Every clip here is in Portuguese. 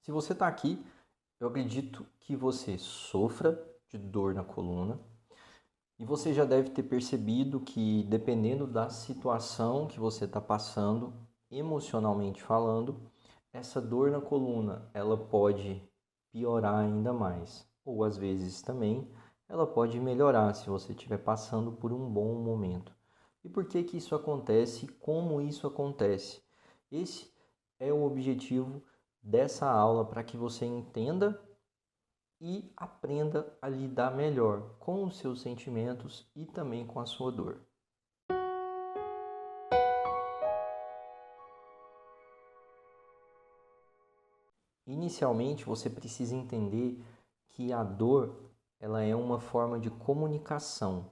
Se você está aqui, eu acredito que você sofra de dor na coluna e você já deve ter percebido que, dependendo da situação que você está passando, emocionalmente falando, essa dor na coluna ela pode piorar ainda mais, ou às vezes também ela pode melhorar se você estiver passando por um bom momento. E por que que isso acontece? Como isso acontece? Esse é o objetivo dessa aula para que você entenda e aprenda a lidar melhor com os seus sentimentos e também com a sua dor. Inicialmente, você precisa entender que a dor, ela é uma forma de comunicação.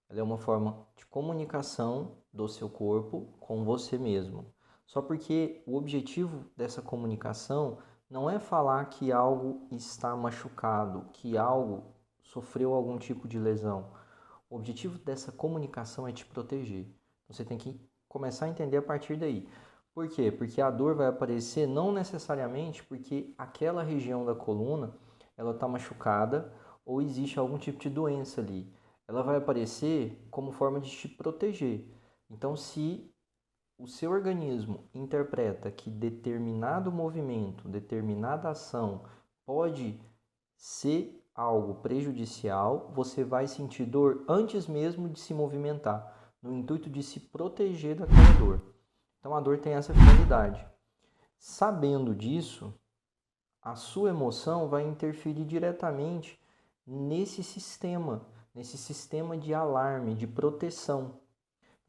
Ela é uma forma de comunicação do seu corpo com você mesmo. Só porque o objetivo dessa comunicação não é falar que algo está machucado, que algo sofreu algum tipo de lesão. O objetivo dessa comunicação é te proteger. Você tem que começar a entender a partir daí. Por quê? Porque a dor vai aparecer não necessariamente porque aquela região da coluna ela está machucada ou existe algum tipo de doença ali. Ela vai aparecer como forma de te proteger. Então, se o seu organismo interpreta que determinado movimento, determinada ação pode ser algo prejudicial, você vai sentir dor antes mesmo de se movimentar, no intuito de se proteger daquela dor. Então a dor tem essa finalidade. Sabendo disso, a sua emoção vai interferir diretamente nesse sistema de alarme, de proteção.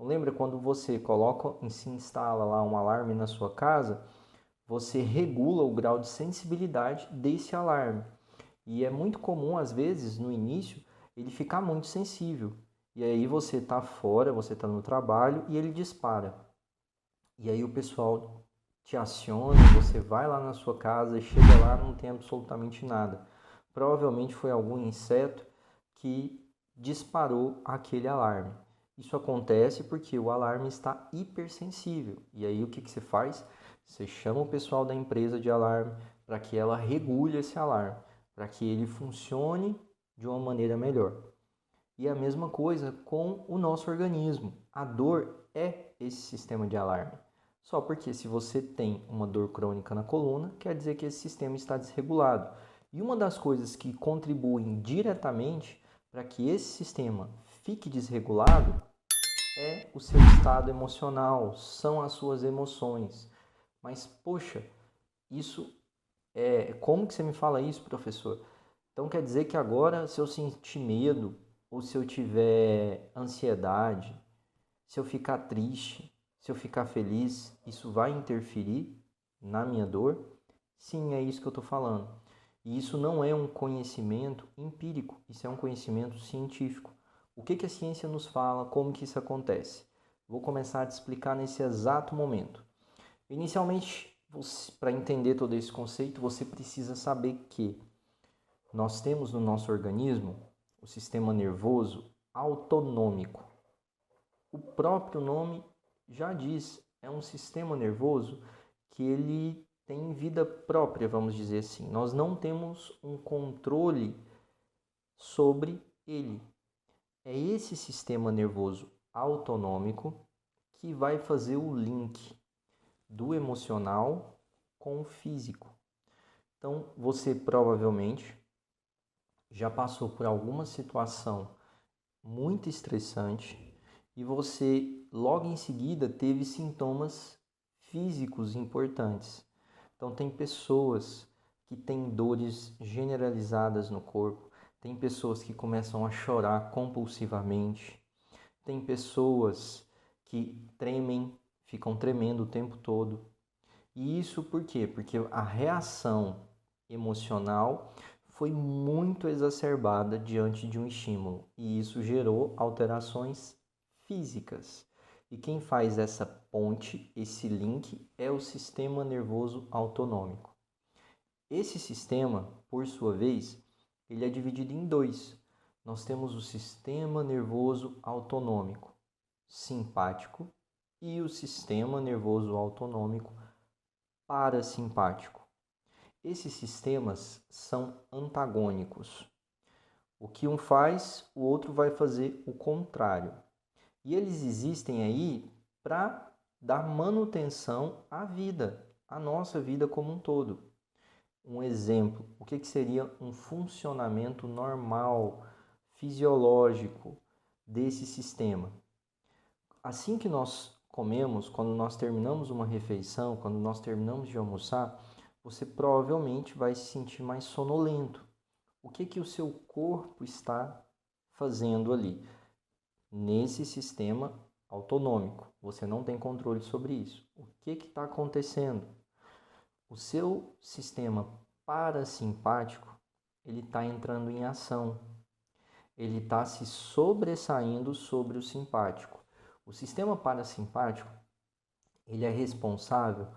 Lembra quando você coloca e se instala lá um alarme na sua casa, você regula o grau de sensibilidade desse alarme. E é muito comum, às vezes, no início, ele ficar muito sensível. E aí você está fora, você está no trabalho e ele dispara. E aí o pessoal te aciona, você vai lá na sua casa e chega lá não tem absolutamente nada. Provavelmente foi algum inseto que disparou aquele alarme. Isso acontece porque o alarme está hipersensível. E aí o que você faz? Você chama o pessoal da empresa de alarme para que ela regule esse alarme, para que ele funcione de uma maneira melhor. E a mesma coisa com o nosso organismo. A dor é esse sistema de alarme. Só porque se você tem uma dor crônica na coluna, quer dizer que esse sistema está desregulado. E uma das coisas que contribuem diretamente para que esse sistema fique desregulado é o seu estado emocional, são as suas emoções. Mas, poxa, isso como que você me fala isso, professor? Então quer dizer que agora, se eu sentir medo, ou se eu tiver ansiedade, se eu ficar triste, se eu ficar feliz, isso vai interferir na minha dor? Sim, é isso que eu estou falando. E isso não é um conhecimento empírico, isso é um conhecimento científico. O que a ciência nos fala, como que isso acontece? Vou começar a te explicar nesse exato momento. Inicialmente, para entender todo esse conceito, você precisa saber que nós temos no nosso organismo o sistema nervoso autonômico. O próprio nome já diz, é um sistema nervoso que ele tem vida própria, vamos dizer assim. Nós não temos um controle sobre ele. É esse sistema nervoso autonômico que vai fazer o link do emocional com o físico. Então, você provavelmente já passou por alguma situação muito estressante e você logo em seguida teve sintomas físicos importantes. Então, tem pessoas que têm dores generalizadas no corpo, tem pessoas que começam a chorar compulsivamente, tem pessoas que tremem, ficam tremendo o tempo todo. E isso por quê? Porque a reação emocional foi muito exacerbada diante de um estímulo e isso gerou alterações físicas. E quem faz essa ponte, esse link, é o sistema nervoso autonômico. Esse sistema, por sua vez, ele é dividido em dois. Nós temos o sistema nervoso autonômico simpático e o sistema nervoso autonômico parasimpático. Esses sistemas são antagônicos. O que um faz, o outro vai fazer o contrário. E eles existem aí para dar manutenção à vida, à nossa vida como um todo. Um exemplo, o que seria um funcionamento normal, fisiológico desse sistema? Assim que nós comemos, quando nós terminamos uma refeição, quando nós terminamos de almoçar, você provavelmente vai se sentir mais sonolento. O que o seu corpo está fazendo ali? Nesse sistema autonômico, você não tem controle sobre isso. O que está acontecendo? O seu sistema parasimpático, ele está entrando em ação. Ele está se sobressaindo sobre o simpático. O sistema parasimpático, ele é responsável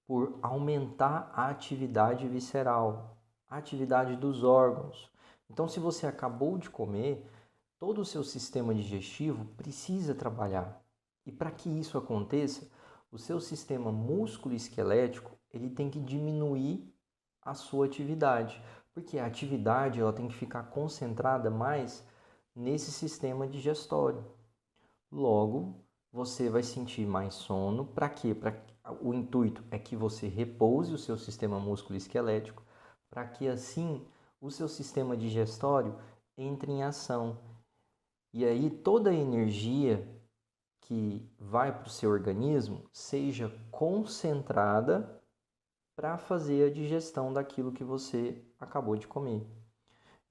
por aumentar a atividade visceral, a atividade dos órgãos. Então, se você acabou de comer, todo o seu sistema digestivo precisa trabalhar. E para que isso aconteça, o seu sistema músculo-esquelético, ele tem que diminuir a sua atividade, porque a atividade ela tem que ficar concentrada mais nesse sistema digestório. Logo, você vai sentir mais sono. Para quê? O intuito é que você repouse o seu sistema músculo-esquelético, para que assim o seu sistema digestório entre em ação. E aí toda a energia que vai para o seu organismo seja concentrada para fazer a digestão daquilo que você acabou de comer.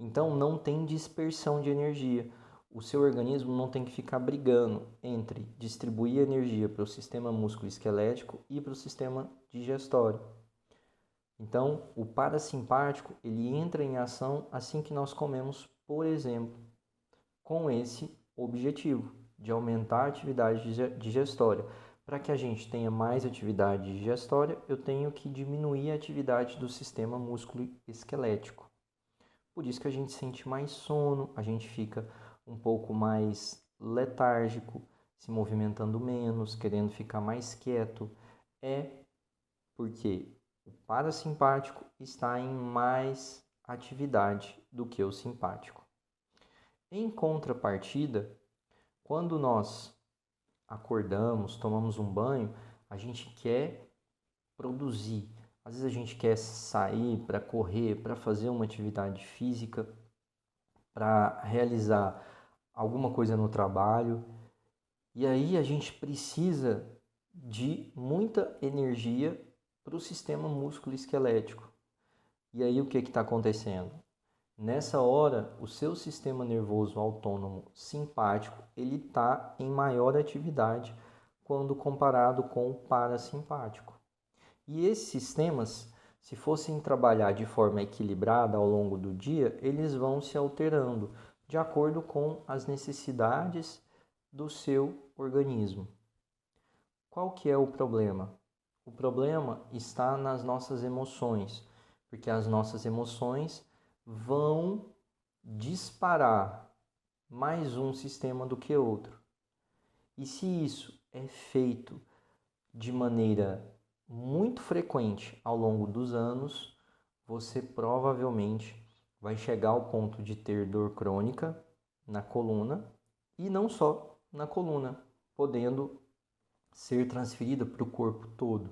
Então não tem dispersão de energia. O seu organismo não tem que ficar brigando entre distribuir energia para o sistema músculo-esquelético e para o sistema digestório. Então, o parasimpático ele entra em ação assim que nós comemos, por exemplo, com esse objetivo de aumentar a atividade digestória. Para que a gente tenha mais atividade digestória, eu tenho que diminuir a atividade do sistema músculo-esquelético. Por isso que a gente sente mais sono, a gente fica um pouco mais letárgico, se movimentando menos, querendo ficar mais quieto. É porque o parasimpático está em mais atividade do que o simpático. Em contrapartida, quando nós acordamos, tomamos um banho, a gente quer produzir. Às vezes a gente quer sair para correr, para fazer uma atividade física, para realizar alguma coisa no trabalho. E aí a gente precisa de muita energia para o sistema músculo-esquelético. E aí o que está acontecendo? Nessa hora, o seu sistema nervoso autônomo simpático ele está em maior atividade quando comparado com o parasimpático. E esses sistemas, se fossem trabalhar de forma equilibrada ao longo do dia, eles vão se alterando de acordo com as necessidades do seu organismo. Qual que é o problema? O problema está nas nossas emoções, porque as nossas emoções vão disparar mais um sistema do que outro. E se isso é feito de maneira muito frequente ao longo dos anos, você provavelmente vai chegar ao ponto de ter dor crônica na coluna e não só na coluna, podendo ser transferida para o corpo todo.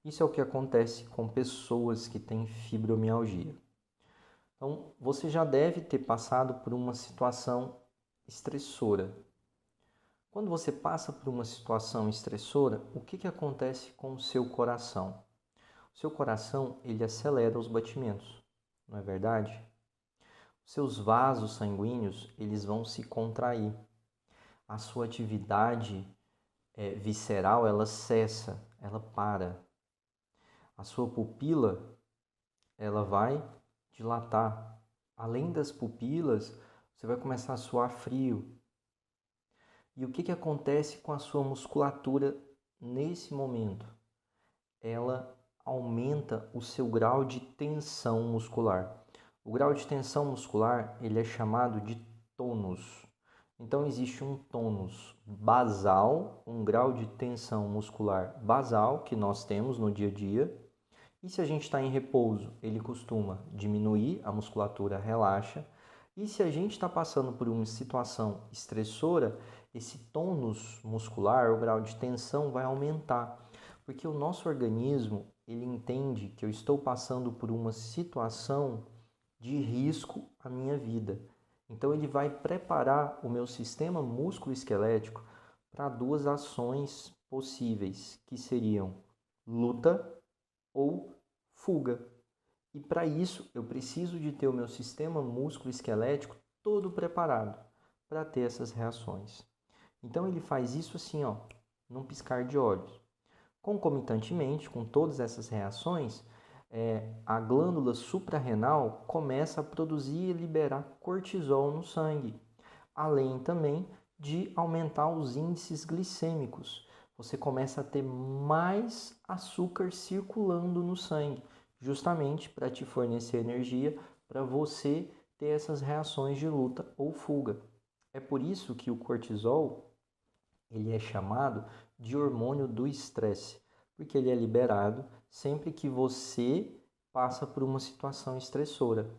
Isso é o que acontece com pessoas que têm fibromialgia. Então, você já deve ter passado por uma situação estressora. Quando você passa por uma situação estressora, o que acontece com o seu coração? O seu coração, ele acelera os batimentos, não é verdade? Os seus vasos sanguíneos, eles vão se contrair. A sua atividade visceral, ela cessa, ela para. A sua pupila, ela vai dilatar. Além das pupilas, você vai começar a suar frio. E o que acontece com a sua musculatura nesse momento? Ela aumenta o seu grau de tensão muscular. O grau de tensão muscular, ele é chamado de tônus. Então existe um tônus basal, um grau de tensão muscular basal que nós temos no dia a dia, E se a gente está em repouso, ele costuma diminuir, a musculatura relaxa. E se a gente está passando por uma situação estressora, esse tônus muscular, o grau de tensão vai aumentar. Porque o nosso organismo, ele entende que eu estou passando por uma situação de risco à minha vida. Então ele vai preparar o meu sistema músculo-esquelético para duas ações possíveis, que seriam luta ou fuga. E para isso eu preciso de ter o meu sistema músculo-esquelético todo preparado para ter essas reações. Então ele faz isso assim, ó, num piscar de olhos. Concomitantemente com todas essas reações, a glândula suprarrenal começa a produzir e liberar cortisol no sangue, além também de aumentar os índices glicêmicos. Você começa a ter mais açúcar circulando no sangue, justamente para te fornecer energia para você ter essas reações de luta ou fuga. É por isso que o cortisol ele é chamado de hormônio do estresse, porque ele é liberado sempre que você passa por uma situação estressora.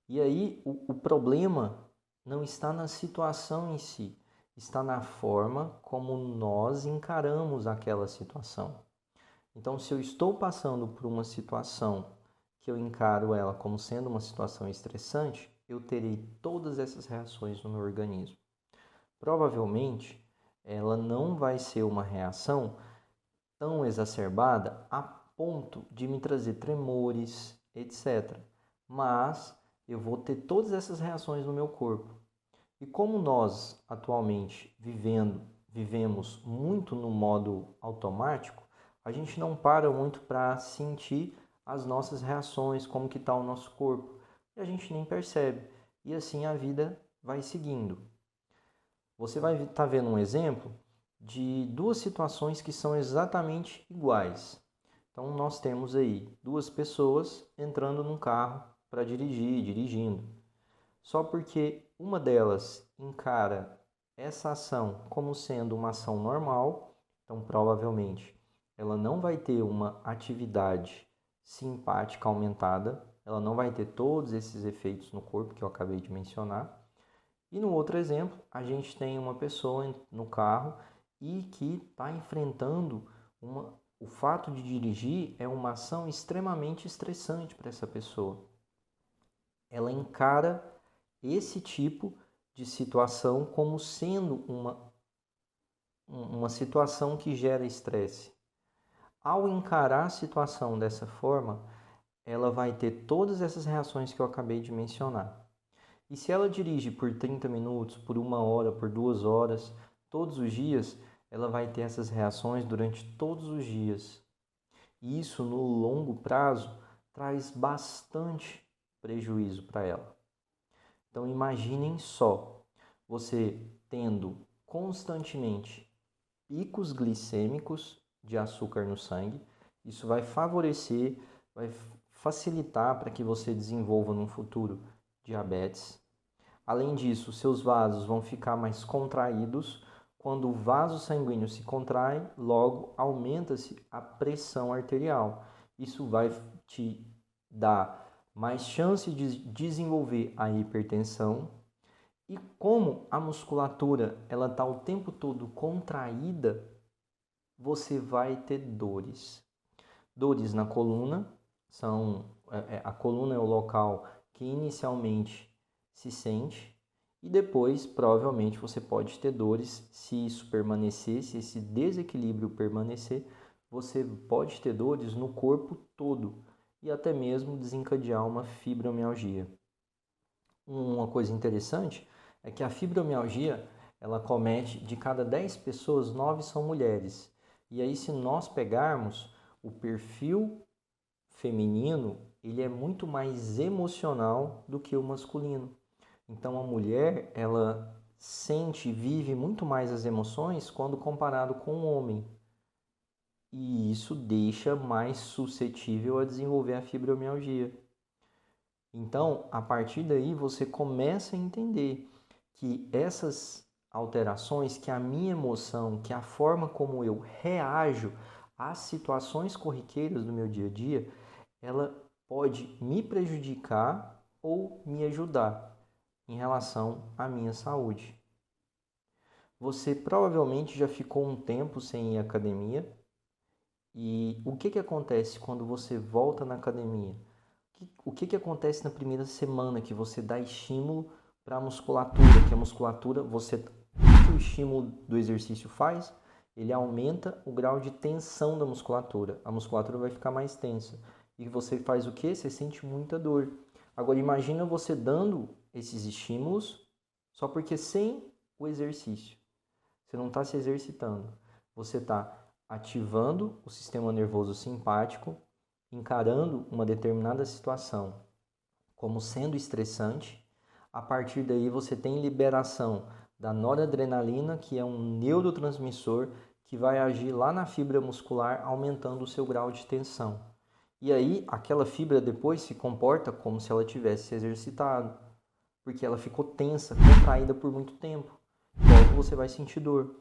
E aí o problema não está na situação em si, está na forma como nós encaramos aquela situação. Então, se eu estou passando por uma situação que eu encaro ela como sendo uma situação estressante, eu terei todas essas reações no meu organismo. Provavelmente, ela não vai ser uma reação tão exacerbada a ponto de me trazer tremores, etc. Mas eu vou ter todas essas reações no meu corpo. E como nós atualmente vivemos muito no modo automático, a gente não para muito para sentir as nossas reações, como que está o nosso corpo, e a gente nem percebe. E assim a vida vai seguindo. Você vai estar vendo um exemplo de duas situações que são exatamente iguais. Então, nós temos aí duas pessoas entrando num carro para dirigindo. Só porque uma delas encara essa ação como sendo uma ação normal, então provavelmente ela não vai ter uma atividade simpática aumentada, ela não vai ter todos esses efeitos no corpo que eu acabei de mencionar. E no outro exemplo, a gente tem uma pessoa no carro e que está enfrentando o fato de dirigir é uma ação extremamente estressante para essa pessoa. Ela encara esse tipo de situação como sendo uma situação que gera estresse. Ao encarar a situação dessa forma, ela vai ter todas essas reações que eu acabei de mencionar. E se ela dirige por 30 minutos, por 1 hora, por 2 horas, todos os dias, ela vai ter essas reações durante todos os dias. E isso, no longo prazo, traz bastante prejuízo para ela. Então, imaginem só, você tendo constantemente picos glicêmicos de açúcar no sangue, isso vai favorecer, vai facilitar para que você desenvolva no futuro diabetes. Além disso, seus vasos vão ficar mais contraídos. Quando o vaso sanguíneo se contrai, logo aumenta-se a pressão arterial. Isso vai te dar mais chance de desenvolver a hipertensão. E como a musculatura ela está o tempo todo contraída, você vai ter dores. Dores na coluna, a coluna é o local que inicialmente se sente e depois provavelmente você pode ter dores se isso permanecer, se esse desequilíbrio permanecer, você pode ter dores no corpo todo e até mesmo desencadear uma fibromialgia. Uma coisa interessante é que a fibromialgia ela comete de cada 10 pessoas, 9 são mulheres. E aí se nós pegarmos o perfil feminino, ele é muito mais emocional do que o masculino. Então a mulher, ela sente e vive muito mais as emoções quando comparado com o homem. E isso deixa mais suscetível a desenvolver a fibromialgia. Então, a partir daí você começa a entender que essas alterações, que a minha emoção, que a forma como eu reajo as situações corriqueiras do meu dia a dia, ela pode me prejudicar ou me ajudar em relação à minha saúde. Você provavelmente já ficou um tempo sem ir à academia. E o que acontece quando você volta na academia? O que acontece na primeira semana que você dá estímulo para a musculatura? Que a musculatura, o que o estímulo do exercício faz? Ele aumenta o grau de tensão da musculatura. A musculatura vai ficar mais tensa. E você faz o quê? Você sente muita dor. Agora imagina você dando esses estímulos só porque sem o exercício. Você não está se exercitando. Você está ativando o sistema nervoso simpático, encarando uma determinada situação como sendo estressante. A partir daí você tem liberação da noradrenalina, que é um neurotransmissor que vai agir lá na fibra muscular, aumentando o seu grau de tensão. E aí aquela fibra depois se comporta como se ela tivesse se exercitado, porque ela ficou tensa, contraída por muito tempo. Logo você vai sentir dor.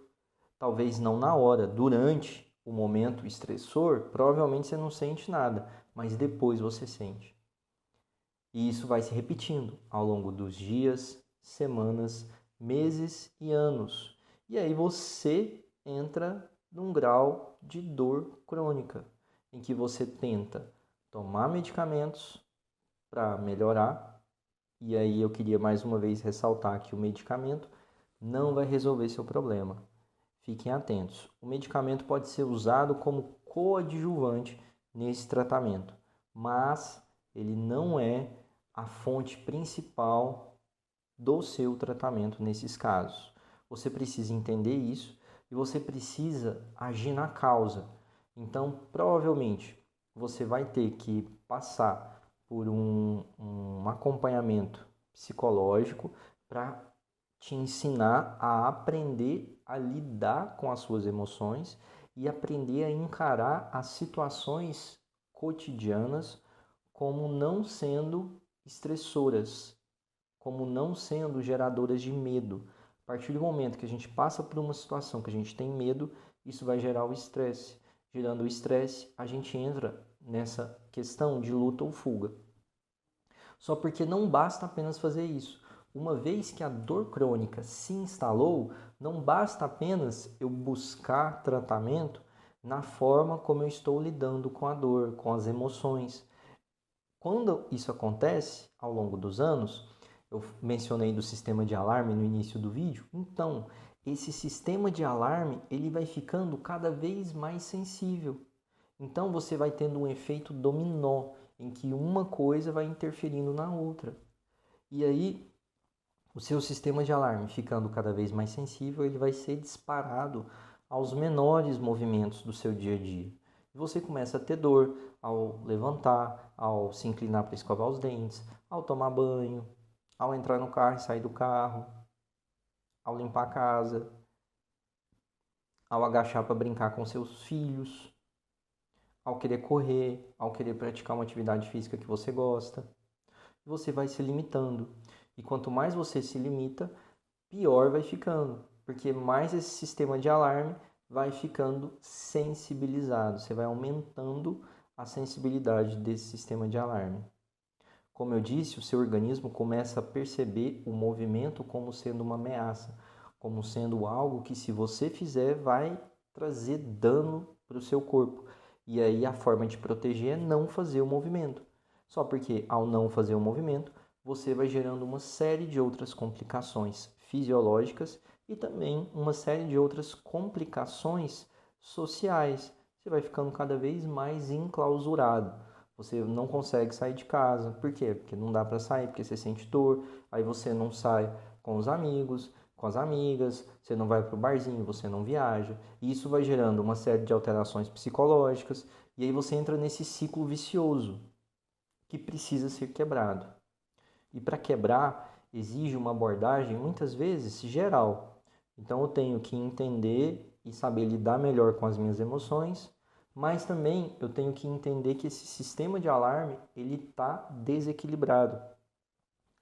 Talvez não na hora, durante o momento estressor, provavelmente você não sente nada, mas depois você sente. E isso vai se repetindo ao longo dos dias, semanas, meses e anos. E aí você entra num grau de dor crônica, em que você tenta tomar medicamentos para melhorar. E aí eu queria mais uma vez ressaltar que o medicamento não vai resolver seu problema. Fiquem atentos. O medicamento pode ser usado como coadjuvante nesse tratamento, mas ele não é a fonte principal do seu tratamento nesses casos. Você precisa entender isso e você precisa agir na causa. Então, provavelmente, você vai ter que passar por um acompanhamento psicológico para te ensinar a aprender a lidar com as suas emoções e aprender a encarar as situações cotidianas como não sendo estressoras, como não sendo geradoras de medo. A partir do momento que a gente passa por uma situação que a gente tem medo, isso vai gerar o estresse. Gerando o estresse, a gente entra nessa questão de luta ou fuga. Só porque não basta apenas fazer isso. Uma vez que a dor crônica se instalou, não basta apenas eu buscar tratamento na forma como eu estou lidando com a dor, com as emoções. Quando isso acontece ao longo dos anos, eu mencionei do sistema de alarme no início do vídeo, então esse sistema de alarme ele vai ficando cada vez mais sensível. Então você vai tendo um efeito dominó, em que uma coisa vai interferindo na outra. E aí, o seu sistema de alarme ficando cada vez mais sensível, ele vai ser disparado aos menores movimentos do seu dia a dia. E você começa a ter dor ao levantar, ao se inclinar para escovar os dentes, ao tomar banho, ao entrar no carro e sair do carro, ao limpar a casa, ao agachar para brincar com seus filhos, ao querer correr, ao querer praticar uma atividade física que você gosta. Você vai se limitando. E quanto mais você se limita, pior vai ficando, porque mais esse sistema de alarme vai ficando sensibilizado. Você vai aumentando a sensibilidade desse sistema de alarme. Como eu disse, o seu organismo começa a perceber o movimento como sendo uma ameaça, como sendo algo que, se você fizer, vai trazer dano para o seu corpo. E aí a forma de proteger é não fazer o movimento. Só porque, ao não fazer o movimento, você vai gerando uma série de outras complicações fisiológicas e também uma série de outras complicações sociais. Você vai ficando cada vez mais enclausurado. Você não consegue sair de casa. Por quê? Porque não dá para sair, porque você sente dor. Aí você não sai com os amigos, com as amigas, você não vai para o barzinho, você não viaja. E isso vai gerando uma série de alterações psicológicas. E aí você entra nesse ciclo vicioso que precisa ser quebrado. E para quebrar, exige uma abordagem muitas vezes geral. Então eu tenho que entender e saber lidar melhor com as minhas emoções, mas também eu tenho que entender que esse sistema de alarme ele está desequilibrado,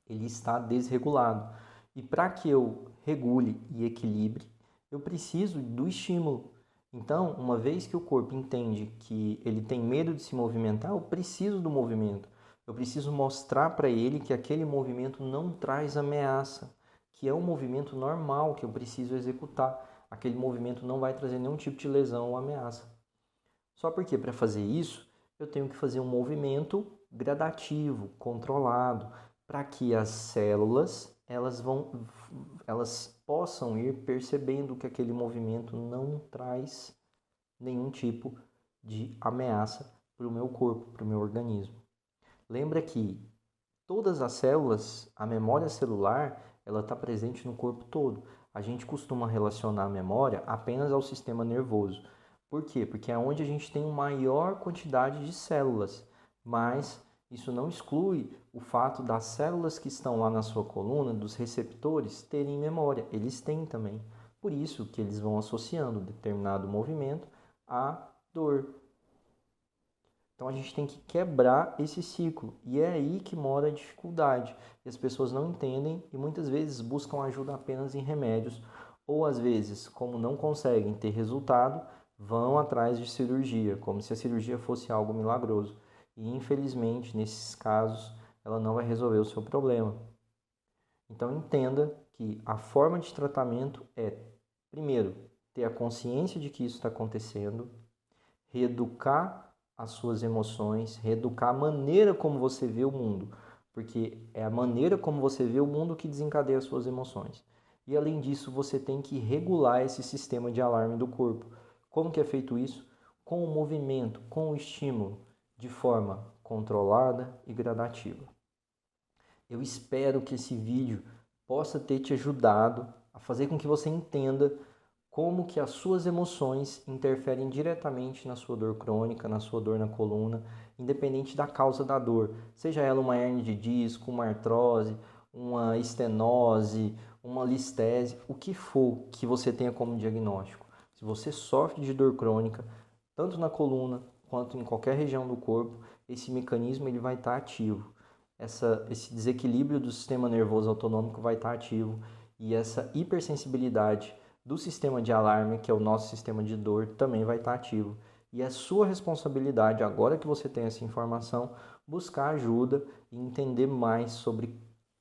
ele está desregulado. E para que eu regule e equilibre, eu preciso do estímulo. Então, uma vez que o corpo entende que ele tem medo de se movimentar, eu preciso do movimento. Eu preciso mostrar para ele que aquele movimento não traz ameaça, que é um movimento normal que eu preciso executar. Aquele movimento não vai trazer nenhum tipo de lesão ou ameaça. Só porque para fazer isso, eu tenho que fazer um movimento gradativo, controlado, para que as células elas possam ir percebendo que aquele movimento não traz nenhum tipo de ameaça para o meu corpo, para o meu organismo. Lembra que todas as células, a memória celular, ela está presente no corpo todo. A gente costuma relacionar a memória apenas ao sistema nervoso. Por quê? Porque é onde a gente tem uma maior quantidade de células, mas isso não exclui o fato das células que estão lá na sua coluna, dos receptores, terem memória. Eles têm também. Por isso que eles vão associando determinado movimento à dor. Então a gente tem que quebrar esse ciclo e é aí que mora a dificuldade. E as pessoas não entendem e muitas vezes buscam ajuda apenas em remédios ou às vezes, como não conseguem ter resultado, vão atrás de cirurgia, como se a cirurgia fosse algo milagroso. E infelizmente, nesses casos, ela não vai resolver o seu problema. Então entenda que a forma de tratamento é, primeiro, ter a consciência de que isso está acontecendo, reeducar as suas emoções, reeducar a maneira como você vê o mundo, porque é a maneira como você vê o mundo que desencadeia as suas emoções. E além disso, você tem que regular esse sistema de alarme do corpo. Como que é feito isso? Com o movimento, com o estímulo, de forma controlada e gradativa. Eu espero que esse vídeo possa ter te ajudado a fazer com que você entenda como que as suas emoções interferem diretamente na sua dor crônica, na sua dor na coluna, independente da causa da dor, seja ela uma hernia de disco, uma artrose, uma estenose, uma listese, o que for que você tenha como diagnóstico. Se você sofre de dor crônica, tanto na coluna quanto em qualquer região do corpo, esse mecanismo ele vai estar ativo. Esse desequilíbrio do sistema nervoso autonômico vai estar ativo e essa hipersensibilidade do sistema de alarme, que é o nosso sistema de dor, também vai estar ativo. E é sua responsabilidade, agora que você tem essa informação, buscar ajuda e entender mais sobre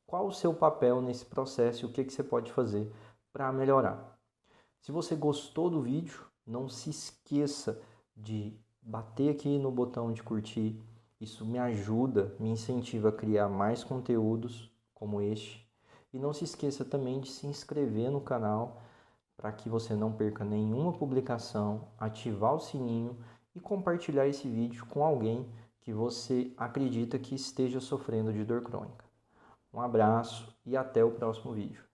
qual o seu papel nesse processo e o que você pode fazer para melhorar. Se você gostou do vídeo, não se esqueça de bater aqui no botão de curtir. Isso me ajuda, me incentiva a criar mais conteúdos como este. E não se esqueça também de se inscrever no canal para que você não perca nenhuma publicação, ativar o sininho e compartilhar esse vídeo com alguém que você acredita que esteja sofrendo de dor crônica. Um abraço e até o próximo vídeo.